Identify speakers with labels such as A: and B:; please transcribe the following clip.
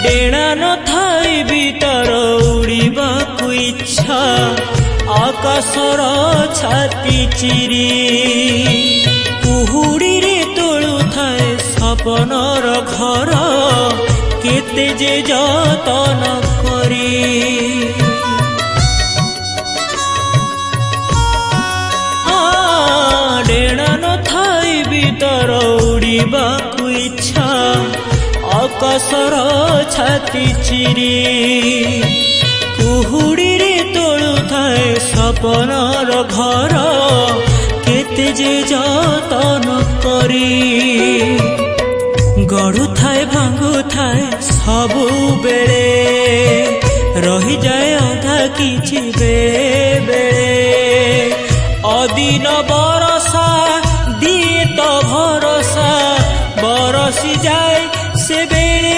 A: डेणा नथाई भीतर उड़िबाकु इच्छा आकाशर छाती चिरी कुहुड़ी रे तोलु थाए सपनर घर केते जे जतन करी डेणा नथाई भीतर उड़िबाकु इच्छा आकाशर छाती चिरी कुहुड़ी रे तोलु थाए सपनर घर केते जे जतन करी गढ़ु थाए भांगु थाए सबु बेले रही जाए अधा किछि